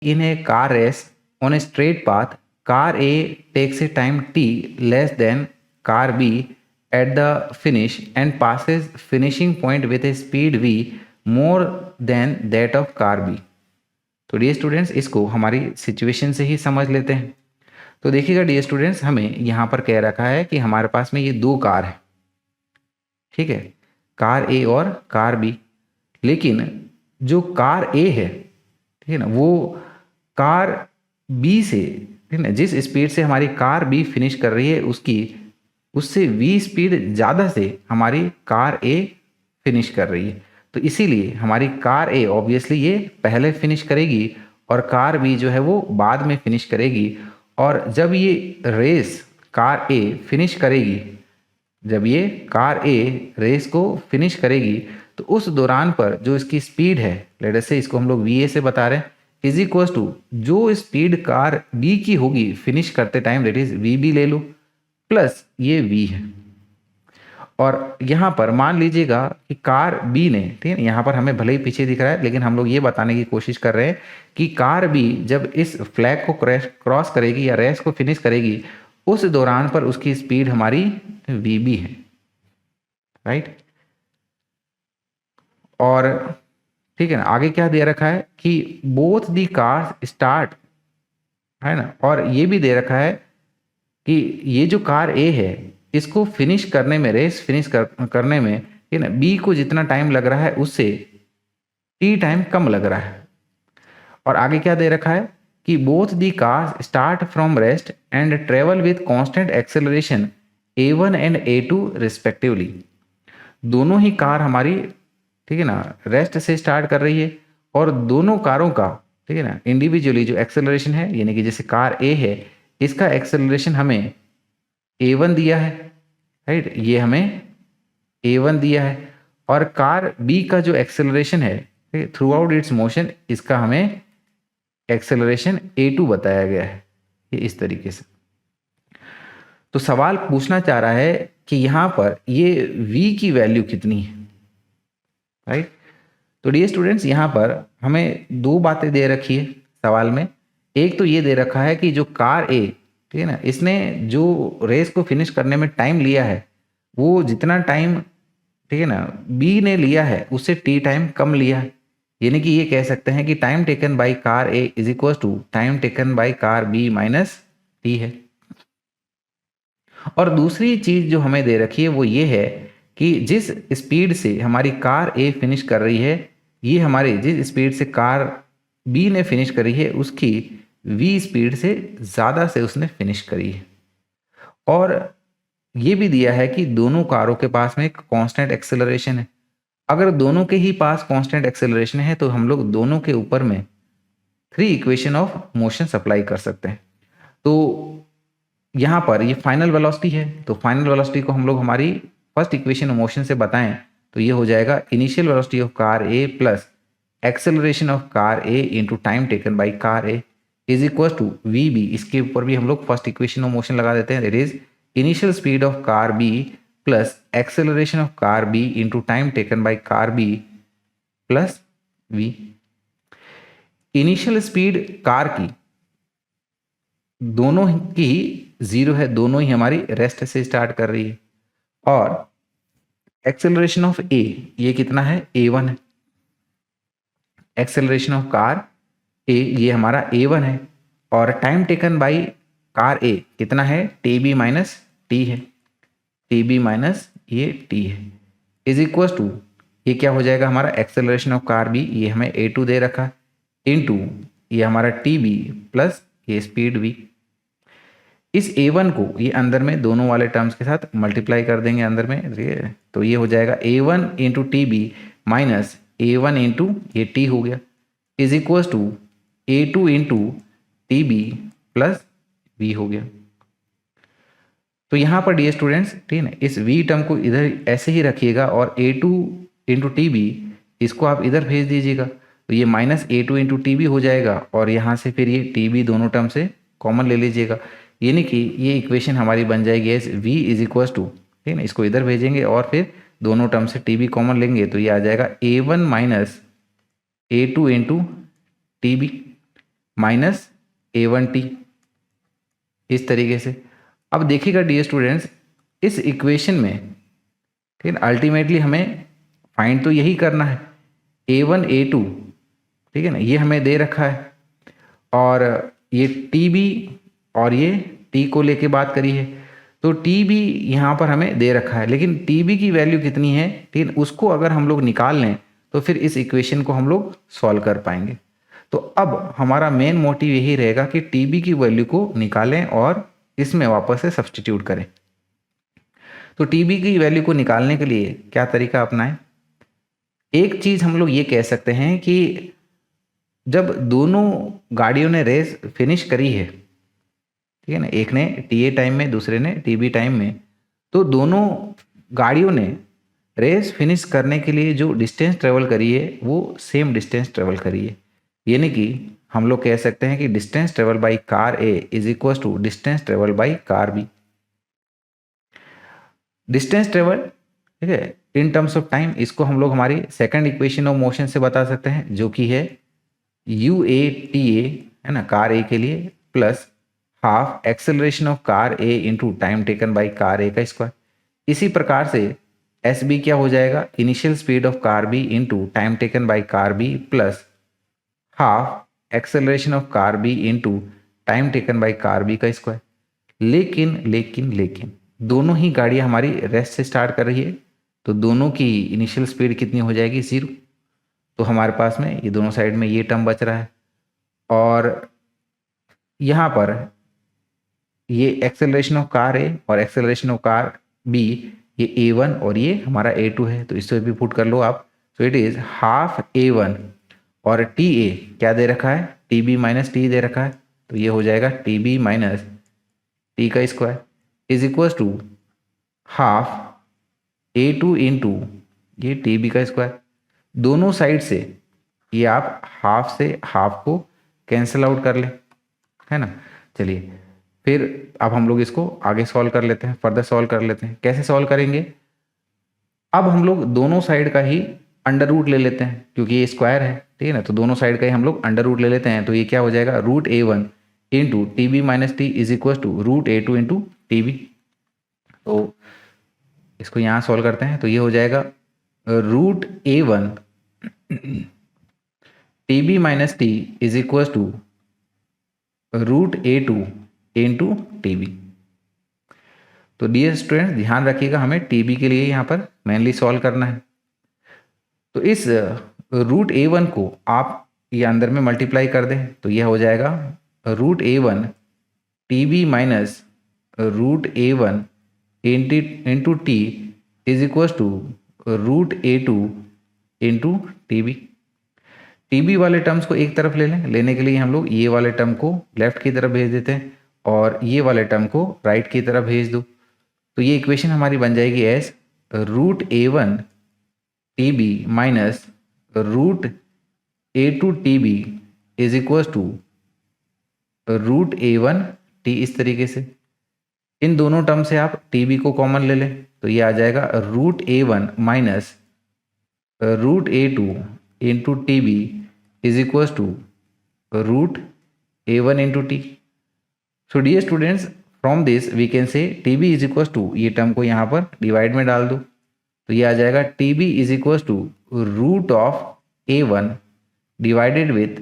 in a car race on a straight path, car A takes a time t less than car B at the finish and passes finishing point with a speed v more than that of car B. तो dear students, इसको हमारी situation से ही समझ लेते हैं। तो देखिएगा dear students, हमें यहाँ पर कह रखा है कि हमारे पास में ये दो कार है, ठीक है, कार ए और कार बी। लेकिन जो कार ए है, ठीक है ना, वो कार बी से, ठीक है ना, जिस स्पीड से हमारी कार बी फिनिश कर रही है उससे वी स्पीड ज़्यादा से हमारी कार ए फिनिश कर रही है। तो इसीलिए हमारी कार ए ऑब्वियसली ये पहले फिनिश करेगी और कार बी जो है वो बाद में फिनिश करेगी। और जब ये रेस कार ए फिनिश करेगी, जब ये कार ए रेस को फिनिश करेगी, तो उस दौरान पर जो इसकी स्पीड है, लेट अस से इसको हम लोग वी ए से बता रहे हैं, इज इक्वल टू जो स्पीड कार बी की होगी फिनिश करते time, that is V B ले लो, प्लस ये वी है। और यहाँ पर मान लीजिएगा कि कार बी ने, ठीक है, यहाँ पर हमें भले ही पीछे दिख रहा है लेकिन हम लोग ये बताने की कोशिश कर रहे हैं कि कार बी जब इस फ्लैग को क्रॉस करेगी या रेस को फिनिश करेगी, उस दौरान पर उसकी स्पीड हमारी वी बी है, राइट। और ठीक है ना, आगे क्या दे रखा है कि बोथ दी कार्स स्टार्ट, है ना, और ये भी दे रखा है कि ये जो कार ए है इसको फिनिश करने में, रेस फिनिश करने में, ठीक है ना, बी को जितना टाइम लग रहा है उससे टी टाइम कम लग रहा है। और आगे क्या दे रखा है कि both the cars start from rest and travel with constant acceleration A1 and A2 respectively. दोनों ही कार हमारी, ठीक है ना, रेस्ट से स्टार्ट कर रही है और दोनों कारों का, ठीक है ना, इंडिविजुअली जो एक्सेलरेशन है, यानी कि जैसे कार ए है इसका एक्सेलरेशन हमें A1 दिया है, राइट, ये हमें A1 दिया है, और कार बी का जो एक्सेलरेशन है थ्रू आउट इट्स मोशन, इसका हमें एक्सेलरेशन A2 बताया गया है, ये इस तरीके से। तो सवाल पूछना चाह रहा है कि यहाँ पर ये v की वैल्यू कितनी है, राइट। तो डियर स्टूडेंट्स, यहाँ पर हमें दो बातें दे रखी है सवाल में। एक तो ये दे रखा है कि जो कार ए, ठीक है ना, इसने जो रेस को फिनिश करने में टाइम लिया है वो जितना टाइम, ठीक है ना, बी ने लिया है उससे टी टाइम कम लिया है। यानी कि ये कह सकते हैं कि time taken by car A is equal to time taken by car B minus T है। और दूसरी चीज जो हमें दे रखी है वो ये है कि जिस स्पीड से हमारी कार ए फिनिश कर रही है, ये हमारी जिस स्पीड से कार बी ने फिनिश करी है उसकी वी स्पीड से ज़्यादा से उसने फिनिश करी है। और ये भी दिया है कि दोनों कारों के पास में एक कांस्टेंट एक्सेलरेशन है। अगर दोनों के ही पास कांस्टेंट एक्सेलरेशन है तो हम लोग दोनों के ऊपर में 3 इक्वेशन ऑफ मोशन सप्लाई कर सकते हैं। तो यहाँ पर ये फाइनल वेलोसिटी है, तो फाइनल वेलोसिटी को हम लोग हमारी फर्स्ट इक्वेशन ऑफ मोशन से बताएं तो ये हो जाएगा initial velocity of car A plus acceleration of car A into time taken by car A is equal to V B. इसके ऊपर भी हम लोग फर्स्ट इक्वेशन ऑफ मोशन लगा देते हैं, that is initial speed of car B plus acceleration of car B into time taken by car B plus V. Initial speed car की दोनों की जीरो है, दोनों ही हमारी रेस्ट से स्टार्ट कर रही है। और एक्सेलरेशन ऑफ ए ये कितना है, A1 है। एक्सेलरेशन ऑफ कार ए ये हमारा A1 है। और टाइम टेकन बाई कार ए कितना है, TB माइनस टी है, TB माइनस ये टी है, इज इक्वल टू ये क्या हो जाएगा हमारा एक्सेलरेशन ऑफ कार बी, ये हमें A2 दे रखा, इनटू ये हमारा TB प्लस ये स्पीड v। इस A1 को ये अंदर में दोनों वाले टर्म्स के साथ मल्टीप्लाई कर देंगे अंदर में, तो ये हो जाएगा A1 into TB minus A1 into ये T हो गया, is equal to A2 into TB plus V हो गया। तो यहाँ पर डियर स्टूडेंट्स, ठीक है ना, इस V टर्म को इधर ऐसे ही रखिएगा और A2 इंटू TB इसको आप इधर भेज दीजिएगा, तो ये माइनस A2 इंटू TB हो जाएगा और यहाँ से फिर ये TB दोनों टर्म से कॉमन ले लीजिएगा, यानी कि ये इक्वेशन हमारी बन जाएगी as V is equal to, ठीक है ना, इसको इधर भेजेंगे और फिर दोनों टर्म से TB कॉमन लेंगे तो ये आ जाएगा A1 minus A2 into TB। Minus A1t, इस तरीके से। अब देखिएगा डियर स्टूडेंट्स, इस इक्वेशन में ठीक है अल्टीमेटली हमें फाइंड तो यही करना है, A1 A2 ठीक है ना, ये हमें दे रखा है, और ये TB और ये T को लेके बात करी है, तो TB यहाँ पर हमें दे रखा है, लेकिन TB की वैल्यू कितनी है, ठीक है, उसको अगर हम लोग निकाल लें तो फिर इस इक्वेशन को हम लोग सॉल्व कर पाएंगे। तो अब हमारा मेन मोटिव यही रहेगा कि TB की वैल्यू को निकालें और इसमें वापस से सब्सटीट्यूट करें। तो TB की वैल्यू को निकालने के लिए क्या तरीका अपनाएं? एक चीज़ हम लोग ये कह सकते हैं कि जब दोनों गाड़ियों ने रेस फिनिश करी है, ठीक है ना, एक ने TA टाइम में, दूसरे ने TB टाइम में, तो दोनों गाड़ियों ने रेस फिनिश करने के लिए जो डिस्टेंस ट्रेवल करी है वो सेम डिस्टेंस ट्रेवल करी है। यानी कि हम लोग कह सकते हैं कि distance travel by car A is equal to distance travel by car B। Distance travel ठीक है इन टर्म्स ऑफ टाइम, इसको हम लोग हमारी सेकंड इक्वेशन ऑफ मोशन से बता सकते हैं, जो कि है UATA है ना, कार A के लिए, plus half acceleration of car A into time taken by car A का स्क्वायर। इसी प्रकार से SB क्या हो जाएगा, initial speed of car B into time taken by car B plus half acceleration of car B into time taken by car B का square. लेकिन लेकिन लेकिन दोनों ही गाड़ियां हमारी रेस्ट से स्टार्ट कर रही है, तो दोनों की इनिशियल स्पीड कितनी हो जाएगी, 0। तो हमारे पास में ये दोनों साइड में ये टर्म बच रहा है, और यहाँ पर ये एक्सेलरेशन ऑफ कार A और एक्सेलरेशन ऑफ कार B, ये A1 और ये हमारा A2 है, तो इससे भी पुट कर लो आप। तो इट इज हाफ A1 और TA क्या दे रखा है, TB माइनस T दे रखा है, तो ये हो जाएगा TB माइनस T का square is equal to half A2 into ये TB का स्क्वायर। दोनों साइड से ये आप हाफ से हाफ को कैंसिल आउट कर ले, है ना। चलिए फिर अब हम लोग इसको आगे सॉल्व कर लेते हैं, फर्दर सॉल्व कर लेते हैं। कैसे सॉल्व करेंगे, अब हम लोग दोनों साइड का ही अंडर रूट ले लेते हैं, क्योंकि ये स्क्वायर है, ठीक है ना, तो दोनों साइड का ही हम लोग अंडर रूट ले लेते हैं। तो ये क्या हो जाएगा, root A1 into TB minus T is equal to root A2 into TB। तो इसको यहाँ सॉल्व करते हैं, तो ये हो जाएगा root A1 TB minus T is equal to root A2 into TB। तो डियर स्टूडेंट ध्यान रखिएगा, हमें TB के लिए यहाँ पर मेनली सॉल्व करना है। तो इस रूट A1 को आप ये अंदर में मल्टीप्लाई कर दें, तो यह हो जाएगा root A1 TB minus root A1 into T is equal to root A2 into TB। TB वाले टर्म्स को एक तरफ ले लें, लेने के लिए हम लोग ये वाले टर्म को लेफ्ट की तरफ भेज देते हैं और ये वाले टर्म को राइट की तरफ भेज दो। तो ये इक्वेशन हमारी बन जाएगी as root A1 TB minus root A2 TB is equal to root A1 T। इस तरीके से इन दोनों टर्म से आप TB को कॉमन ले लें, तो ये आ जाएगा root A1 minus root A2 into TB is equal to root A1 into T। So dear students from this we can say TB is equal to, ये टर्म को यहाँ पर डिवाइड में डाल दो, तो ये आ जाएगा TB is equal to root of A1 divided with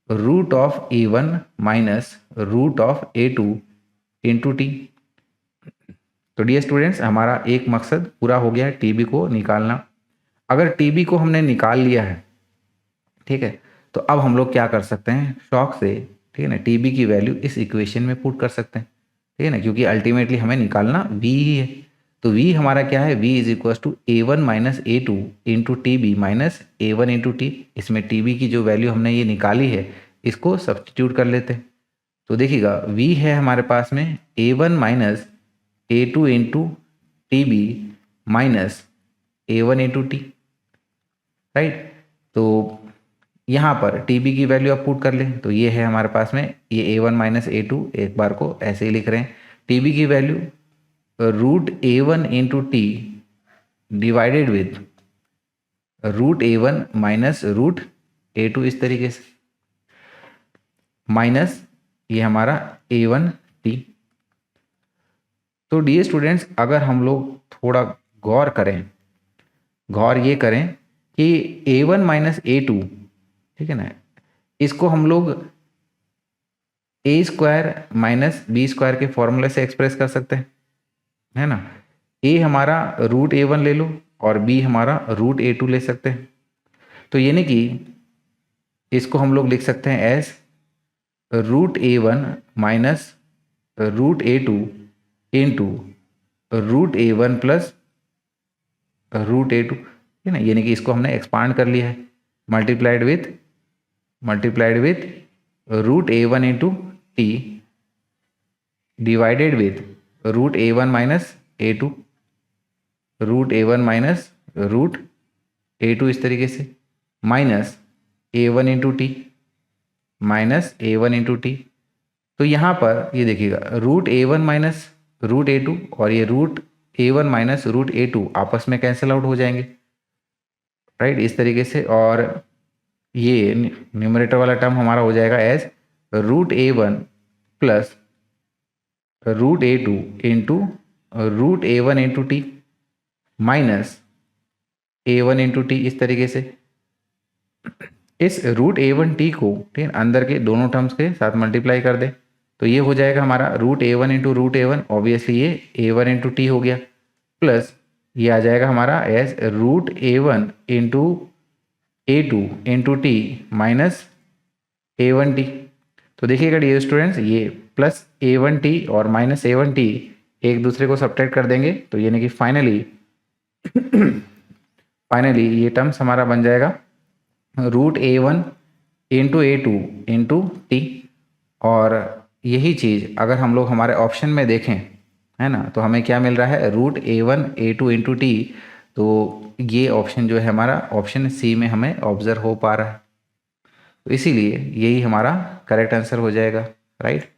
root of A1 minus root of A2 into T। तो डियर स्टूडेंट्स हमारा एक मकसद पूरा हो गया है, TB को निकालना। अगर TB को हमने निकाल लिया है, ठीक है, तो अब हम लोग क्या कर सकते हैं, शौक से, ठीक है ना, TB की वैल्यू इस इक्वेशन में पुट कर सकते हैं, ठीक है ना, क्योंकि अल्टीमेटली हमें निकालना V ही है। तो V हमारा क्या है, V is equal to A1 minus A2 into TB minus A1 into T। इसमें TB की जो वैल्यू हमने ये निकाली है इसको सब्सटीट्यूट कर लेते हैं। तो देखिएगा V है हमारे पास में A1 minus A2 into TB minus A1 into T, right. तो यहाँ पर TB की वैल्यू आप पुट कर लें, तो ये है हमारे पास में ये A1 माइनस A2, एक बार को ऐसे ही लिख रहे हैं। TB की value root A1 into T divided with root A1 minus root A2, इस तरीके से। माइनस ये हमारा A1T। तो डियर स्टूडेंट्स, अगर हम लोग थोड़ा गौर ये करें कि A1 माइनस A2, ठीक है ना, इसको हम लोग ए स्क्वायर माइनस बी स्क्वायर के फॉर्मूले से एक्सप्रेस कर सकते हैं, है ना। ए हमारा √A1 ले लो और बी हमारा √A2 ले सकते हैं। तो यानी कि इसको हम लोग लिख सकते हैं as √A1 minus √A2 into √A1 plus √A2, है ना। यानी कि इसको हमने एक्सपांड कर लिया है, multiplied with √A1 into T divided with √A1 minus A2, √A1 minus √A2 इस तरीके से, minus A1 into T, minus A1 into T. तो यहाँ पर ये देखिएगा √A1 माइनस √A2 और ये √A1 माइनस √A2 आपस में कैंसिल आउट हो जाएंगे, राइट, इस तरीके से। और ये न्यूमरेटर वाला टर्म हमारा हो जाएगा as √A1 plus √A2 into √A1 into T minus A1 into T, इस तरीके से। इस √A1T को, ठीक है, अंदर के दोनों टर्म्स के साथ मल्टीप्लाई कर दे तो ये हो जाएगा हमारा √A1 इंटू √A1, ऑब्वियसली ये A1 इंटू टी हो गया, प्लस ये आ जाएगा हमारा as √A1 into A2 into T minus A1T। तो देखिएगा डियर स्टूडेंट्स, ये प्लस A1T और माइनस A1T एक दूसरे को सब्ट्रैक्ट कर देंगे, तो यानी कि फाइनली ये टर्म्स हमारा बन जाएगा √A1 into A2 into T. और यही चीज़ अगर हम लोग हमारे ऑप्शन में देखें, है ना, तो हमें क्या मिल रहा है, √A1 A2 इंटू टी। तो ये ऑप्शन जो है हमारा ऑप्शन सी में हमें ऑब्जर्व हो पा रहा है, तो इसीलिए यही हमारा करेक्ट आंसर हो जाएगा, राइट।